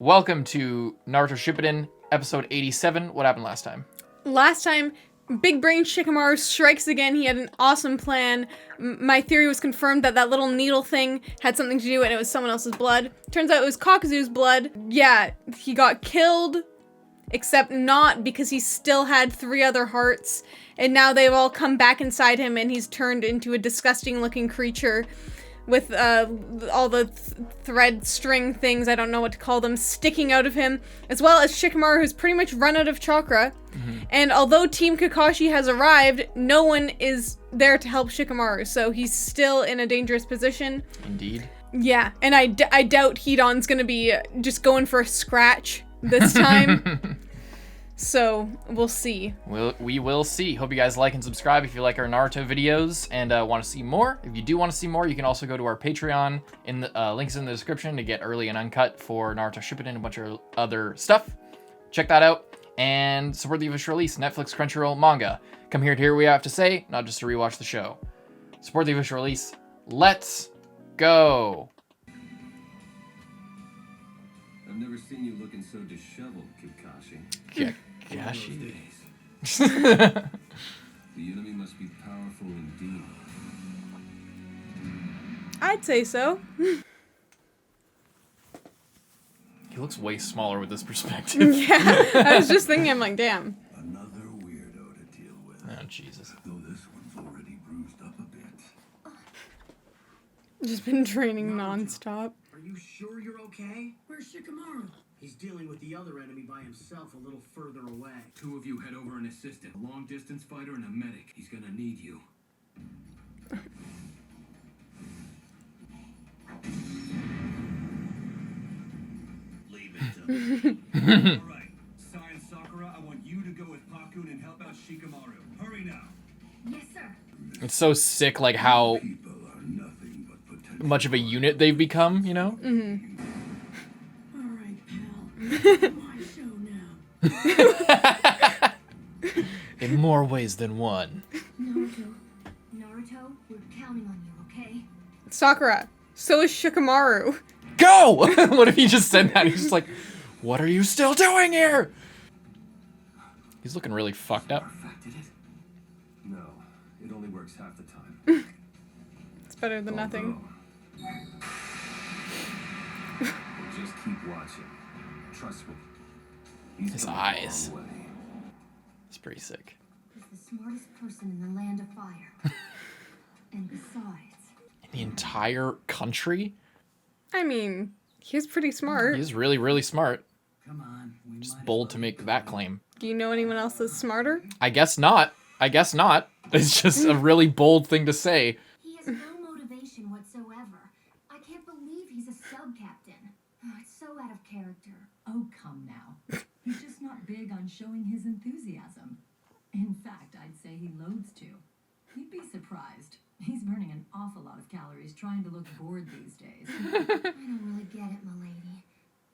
Welcome to Naruto Shippuden, episode 87. What happened last time? Last time, Big Brain Shikamaru strikes again. He had an awesome plan. My theory was confirmed that that little needle thing had something to do and it was someone else's blood. Turns out it was Kakuzu's blood. Yeah, he got killed, except not because he still had 3 other hearts. And now they've all come back inside him and he's turned into a disgusting looking creature with all the thread string things, I don't know what to call them, sticking out of him, as well as Shikamaru, who's pretty much run out of chakra. Mm-hmm. And although Team Kakashi has arrived, no one is there to help Shikamaru, so he's still in a dangerous position. Indeed. Yeah, and I doubt Hidan's gonna be just going for a scratch this time. So, we'll see. We will see. Hope you guys like and subscribe if you like our Naruto videos and want to see more. If you do want to see more, you can also go to our Patreon. In the links in the description to get early and uncut for Naruto Shippuden and a bunch of other stuff. Check that out. And support the official release, Netflix, Crunchyroll, manga. Come here to hear what we have to say, not just to rewatch the show. Support the official release. Let's go. I've never seen you looking so disheveled, Kakashi. Yeah. Kakashi. The enemy must be powerful indeed. I'd say so. He looks way smaller with this perspective. Yeah, I was just thinking, I'm like, damn. Another weirdo to deal with. Oh, Jesus. Though this one's already bruised up a bit. Just been training nonstop. Are you sure you're okay? Where's Shikamaru? He's dealing with the other enemy by himself a little further away. 2 of you head over and assist him. A long-distance fighter and a medic. He's gonna need you. Leave it to me. Alright. Science Sakura, I want you to go with Pakun and help out Shikamaru. Hurry now. Yes, sir. It's so sick, like, how People are nothing but potential. much of a unit they've become, you know? Mm-hmm. My show now. In more ways than one. Naruto, we're counting on you, okay? Sakura, so is Shikamaru. Go! What if he just said that? He's just like, what are you still doing here? He's looking really fucked up. Perfected it? No, it only works half the time. It's better than nothing. Just keep watching. Trust me. He's His come a eyes. long way. It's pretty sick. He's the smartest person in the land of fire. And besides... In the entire country? I mean, he's pretty smart. He's really, really smart. Come on. We Just might bold as to well make get that going. claim. Do you know anyone else that's smarter? I guess not. I guess not. It's just a really bold thing to say. He has no motivation whatsoever. I can't believe he's a sub-captain. Oh, it's so out of character. Oh, come now. He's just not big on showing his enthusiasm. In fact, I'd say he loathes to. You'd be surprised. He's burning an awful lot of calories trying to look bored these days. I don't really get it, m'lady.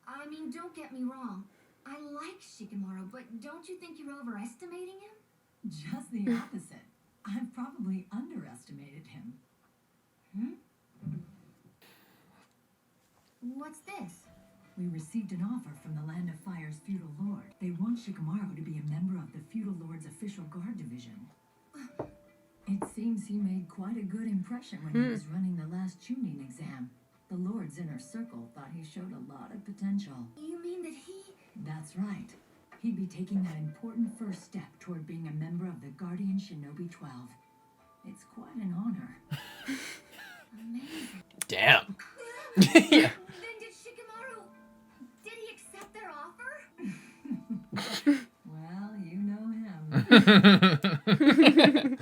I mean, don't get me wrong. I like Shikamaru, but don't you think you're overestimating him? Just the opposite. I've probably underestimated him. What's this? We received an offer from the Land of Fire's feudal lord. They want Shikamaru to be a member of the feudal lord's official guard division. It seems he made quite a good impression when he was running the last tuning exam. The lord's inner circle thought he showed a lot of potential. You mean that he... That's right. He'd be taking that important first step toward being a member of the Guardian Shinobi 12. It's quite an honor. Amazing. Damn. Yeah. Then did Shikamaru... Did he accept their offer? Well, you know him.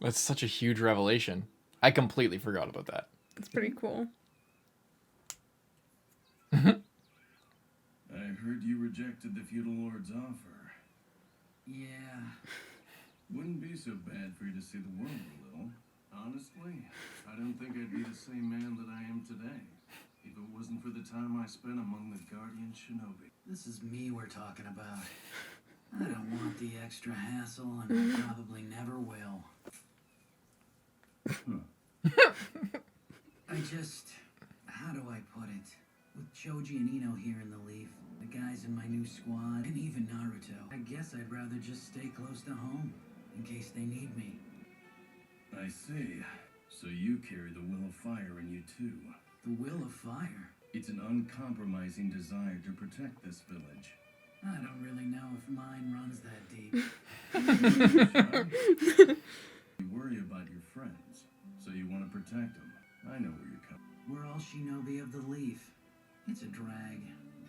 That's such a huge revelation. I completely forgot about that. It's pretty cool. I heard you rejected the feudal lord's offer. Yeah. Wouldn't be so bad for you to see the world a little. Honestly, I don't think I'd be the same man that I am today if it wasn't for the time I spent among the Guardian Shinobi. This is me we're talking about. I don't want the extra hassle, and I probably never will. I just... How do I put it? With Choji and Ino here in the Leaf, the guys in my new squad, and even Naruto, I guess I'd rather just stay close to home, in case they need me. I see. So you carry the will of fire in you too. The will of fire? It's an uncompromising desire to protect this village. I don't really know if mine runs that deep. You worry about your friends, so you want to protect them. I know where you're coming. We're all shinobi of the Leaf. It's a drag,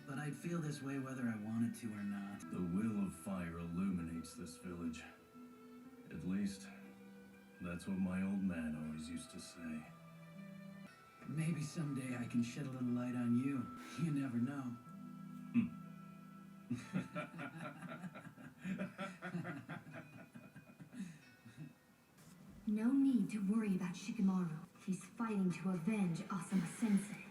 but I'd feel this way whether I wanted to or not. The will of fire illuminates this village. At least, that's what my old man always used to say. Maybe someday I can shed a little light on you. You never know. No need to worry about Shikamaru. He's fighting to avenge Asuma Sensei.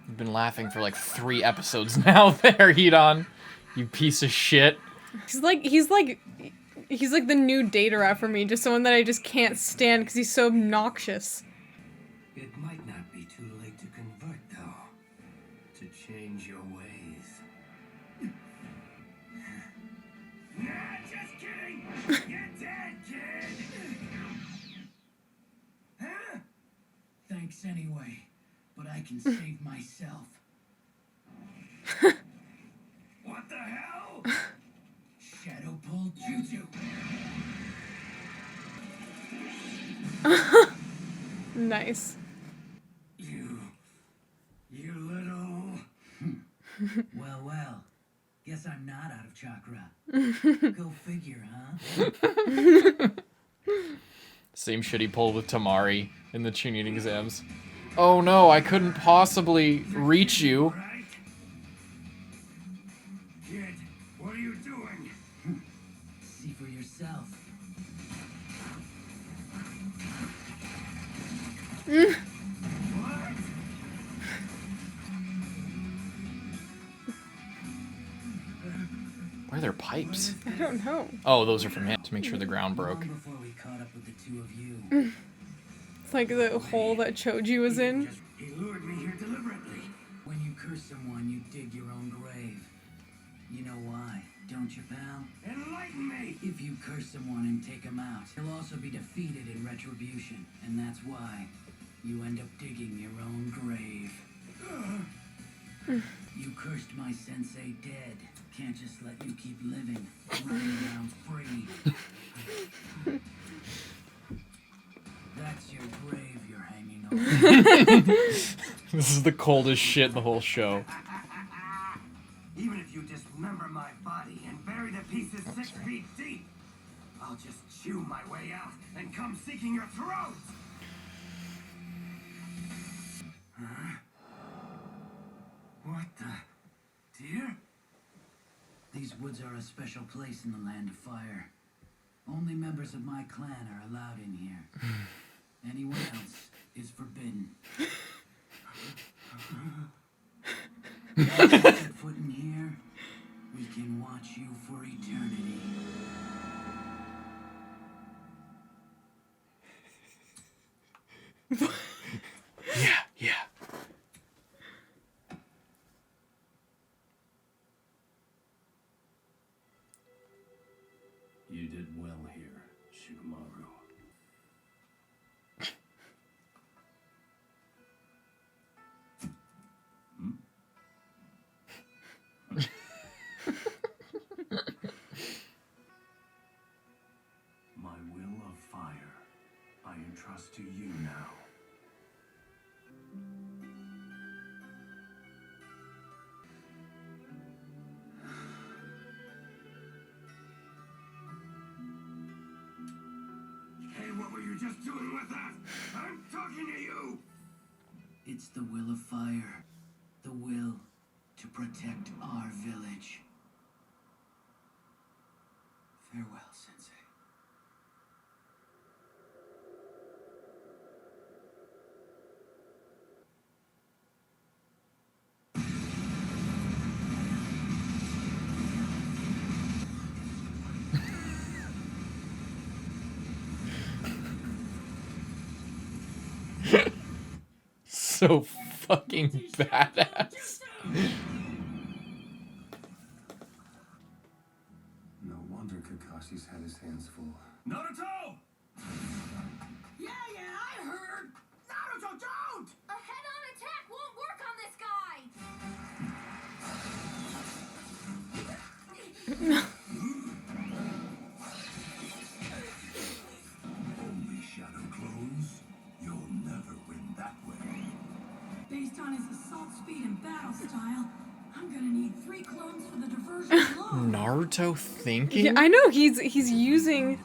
You've been laughing for like 3 episodes now there, Hidan. You piece of shit. He's like the new Datara for me, just someone that I just can't stand because he's so obnoxious. It might not be too late to convert, though. To change your ways. Nah, just kidding! You're dead, kid! Huh? Thanks anyway, but I can save myself. What the hell? Shadow pull juju. Nice. You little... Well. Guess I'm not out of chakra. Go figure, huh? Same shit he pulled with Tamari in the Chunin exams. Oh no, I couldn't possibly reach you. Right? Kid, what are you doing? See for yourself. What? Where are their pipes? I don't know. Oh, those are from him to make sure the ground broke. Long before we caught up with the two of you. It's like the hole that Choji was in. He lured me here deliberately. When you curse someone, you dig your own grave. You know why, don't you, pal? Enlighten me! If you curse someone and take him out, he'll also be defeated in retribution. And that's why you end up digging your own grave. You cursed my sensei dead. Can't just let you keep living, running around free. That's your grave you're hanging over. This is the coldest shit in the whole show. Even if you dismember my body and bury the pieces 6 feet deep, I'll just chew my way out and come seeking your throat! Huh? What the... Deer? These woods are a special place in the Land of Fire. Only members of my clan are allowed in here. Anyone else is forbidden. Set foot in here, we can watch you for eternity. Yeah. You did well here, Shikamaru. My will of fire, I entrust to you now. Hey, what were you just doing with that? I'm talking to you! It's the will of fire. The will to protect our village. Farewell, Sensei. so fucking badass. No wonder Kakashi's had his hands full. Naruto! Yeah, I heard. Naruto, don't! A head-on attack won't work on this guy! Only shadow clones? You'll never win that way. Based on his assault speed and battle style, I'm gonna need 3 clones for the diversion alone. Naruto thinking? Yeah, I know he's using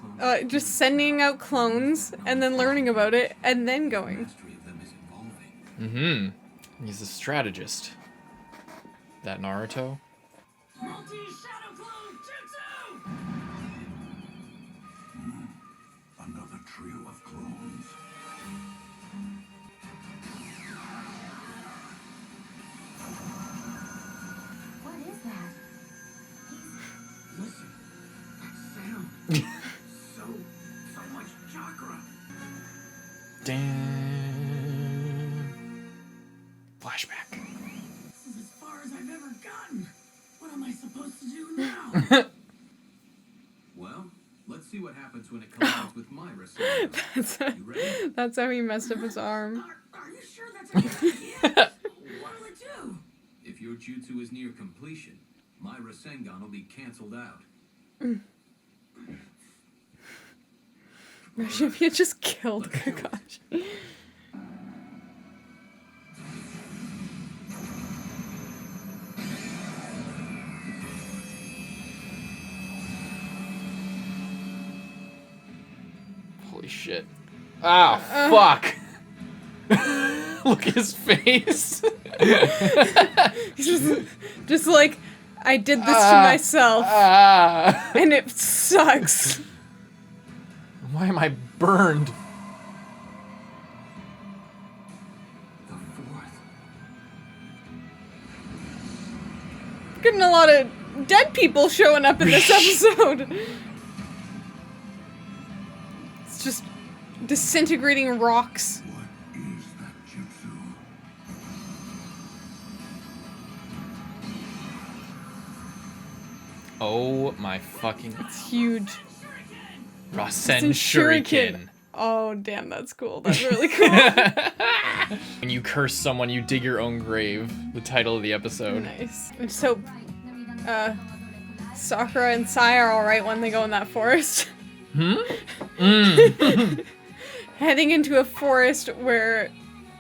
just sending out clones and then learning about it and then going. Mastery of them is evolving. Mm-hmm. He's a strategist. That Naruto? Multi-shadow clone jutsu! Another trio of clones. What is that? Listen, that sound. so much chakra. Damn. Flashback. This is as far as I've ever gotten. What am I supposed to do now? Well, let's see what happens when it collides with my Rascal. You ready? That's how he messed up his arm. Are you sure that's a good idea? What'll it do? If your jutsu is near completion, my Rasengan will be canceled out. Imagine if he had just killed Kakashi. Holy shit. Ah, fuck. Look at his face. He's just like, I did this to myself, and it sucks. Why am I burned? The fourth. Getting a lot of dead people showing up in this episode. It's just disintegrating rocks. What is that jutsu? Oh my fucking It's huge. Rasen It's a Shuriken. Oh, damn, that's cool. That's really cool. When you curse someone, you dig your own grave. The title of the episode. Nice. And so, Sakura and Sai are alright when they go in that forest. Heading into a forest where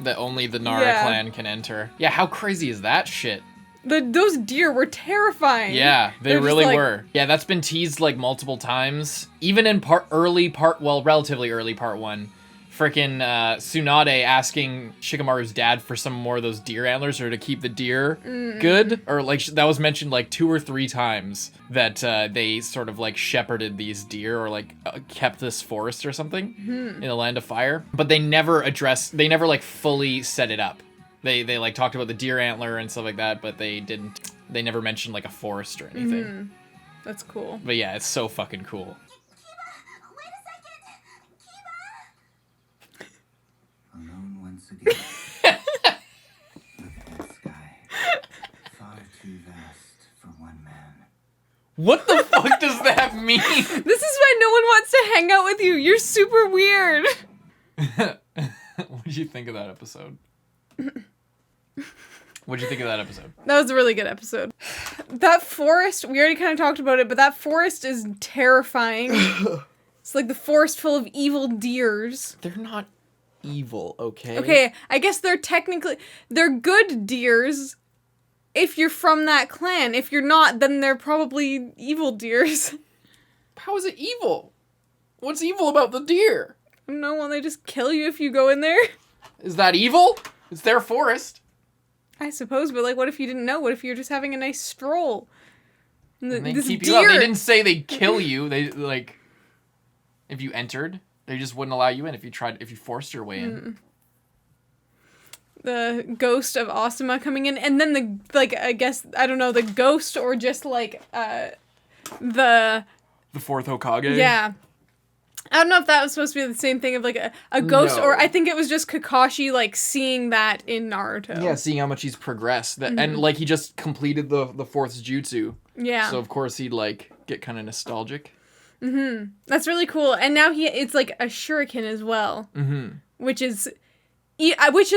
That only the Nara Yeah. clan can enter. Yeah, how crazy is that shit? those deer were terrifying. Yeah, they They're just really like- were. Yeah, that's been teased like multiple times. Even in relatively early part 1. Frickin' Tsunade asking Shikamaru's dad for some more of those deer antlers or to keep the deer good. Or like that was mentioned like 2 or 3 times that they sort of like shepherded these deer or like kept this forest or something in the Land of Fire. But they never like fully set it up. They like talked about the deer antler and stuff like that, but they never mentioned like a forest or anything. That's cool. But yeah, it's so fucking cool. Wait a second! Kiba! Alone once again. Look at that sky. Far too vast for one man. What the fuck does that mean? This is why no one wants to hang out with you. You're super weird. What did you think of that episode? What'd you think of that episode? That was a really good episode. That forest, we already kind of talked about it, but that forest is terrifying. It's like the forest full of evil deers. They're not evil, okay? Okay, I guess they're good deers if you're from that clan. If you're not, then they're probably evil deers. How is it evil? What's evil about the deer? I don't know, won't they just kill you if you go in there? Is that evil? It's their forest. I suppose, but like, what if you didn't know? What if you're just having a nice stroll? And And they this keep deer, you out. They didn't say they'd kill you. They like if you entered, they just wouldn't allow you in if you forced your way in. the ghost of Asuma coming in, and then I guess, I don't know, the ghost or just like the The fourth Hokage. yeah, I don't know if that was supposed to be the same thing of like a ghost, No. or I think it was just Kakashi like seeing that in Naruto. Yeah, seeing how much he's progressed. And like he just completed the fourth jutsu. Yeah. So of course he'd like get kind of nostalgic. That's really cool. And now it's like a shuriken as well. Which is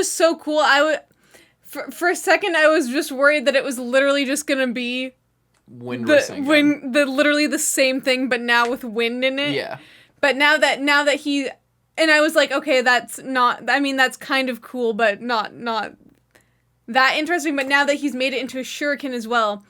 so cool. For a second I was just worried that it was literally just gonna be literally the same thing, but now with wind in it. Yeah. But now that he, and I was like, okay, that's not, I mean, that's kind of cool, but not that interesting. But now that he's made it into a shuriken as well,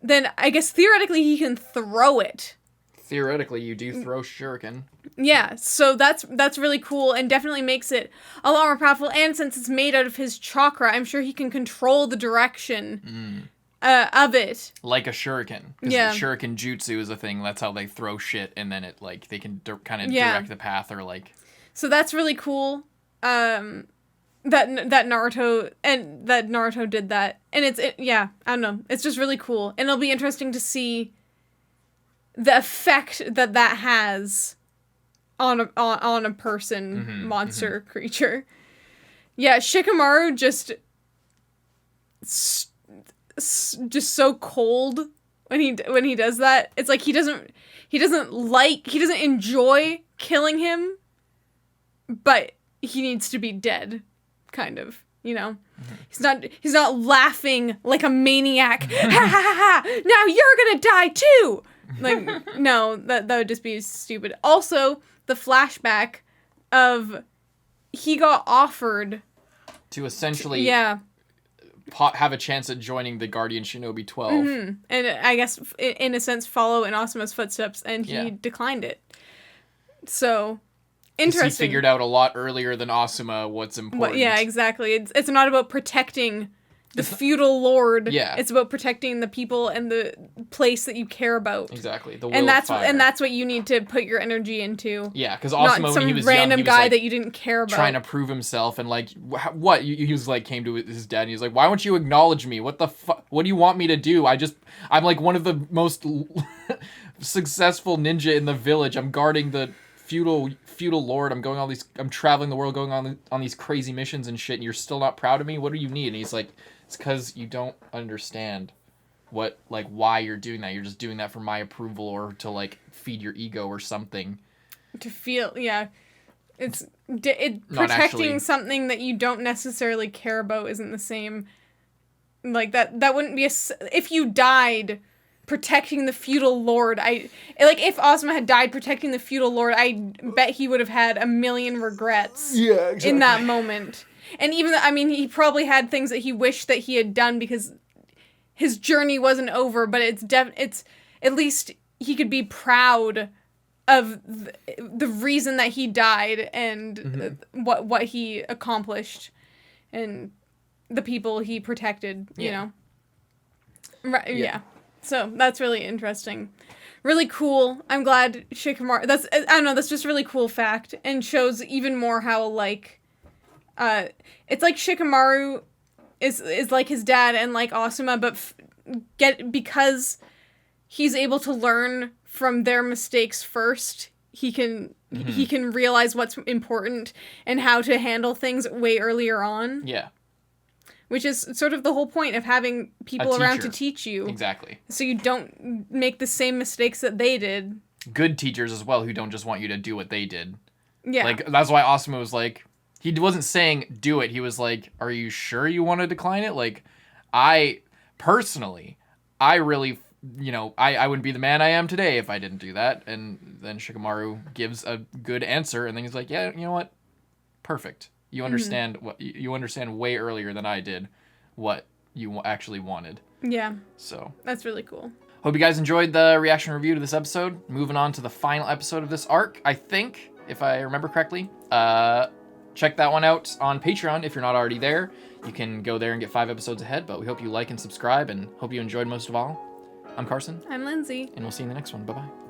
then I guess theoretically he can throw it. Theoretically, you do throw shuriken. Yeah, so that's really cool and definitely makes it a lot more powerful. And since it's made out of his chakra, I'm sure he can control the direction of it. Like a shuriken. Yeah. Shuriken jutsu is a thing. That's how they throw shit, and then it like they can kind of direct the path or like. So that's really cool. That Naruto did that, and I don't know. It's just really cool, and it'll be interesting to see the effect that has on a person, monster, creature. Yeah, Shikamaru just so cold when he does that. It's like he doesn't enjoy killing him, but he needs to be dead, kind of, you know. He's not laughing like a maniac. Ha ha ha ha! Now you're gonna die too. Like, no, that would just be stupid. Also, the flashback of he got offered to essentially have a chance at joining the Guardian Shinobi 12. And I guess in a sense follow in Asuma's footsteps, and he declined it. So interesting. He figured out a lot earlier than Asuma what's important. Yeah, exactly. It's not about protecting the feudal lord. Yeah. It's about protecting the people and the place that you care about. Exactly. The will and of fire. And that's what you need to put your energy into. Yeah, because Asuma, not when he was random young, he was guy like, that you didn't care about. trying to prove himself, and like, what? He was like, came to his dad, and he was like, why won't you acknowledge me? What the fuck? What do you want me to do? I'm like one of the most successful ninja in the village. I'm guarding the feudal lord. I'm traveling the world, going on these crazy missions and shit, and you're still not proud of me? What do you need? And he's like, it's because you don't understand why you're doing that. You're just doing that for my approval or to like feed your ego or something. To feel, yeah. It's protecting actually. something that you don't necessarily care about isn't the same. Like that wouldn't be if you died protecting the feudal lord. If Asuma had died protecting the feudal lord, I bet he would have had a million regrets. Yeah, exactly. In that moment. And even though, he probably had things that he wished that he had done because his journey wasn't over, but it's at least he could be proud of the reason that he died and what he accomplished and the people he protected, you know. Right, yeah. So that's really interesting. Really cool. I'm glad Shikamaru, that's just a really cool fact and shows even more how it's like Shikamaru is like his dad and like Asuma, but because he's able to learn from their mistakes first, he can realize what's important and how to handle things way earlier on. Yeah. Which is sort of the whole point of having people around to teach you. Exactly. So you don't make the same mistakes that they did. Good teachers as well who don't just want you to do what they did. Yeah. Like, that's why Asuma was like, he wasn't saying do it. He was like, are you sure you want to decline it? Like, I really, I wouldn't be the man I am today if I didn't do that. And then Shikamaru gives a good answer, and then he's like, yeah, you know what? Perfect. You understand you understand way earlier than I did what you actually wanted. Yeah. So that's really cool. Hope you guys enjoyed the reaction review to this episode. Moving on to the final episode of this arc, I think, if I remember correctly. Check that one out on Patreon if you're not already there. You can go there and get 5 episodes ahead, but we hope you like and subscribe and hope you enjoyed most of all. I'm Carson. I'm Lindsay. And we'll see you in the next one. Bye-bye.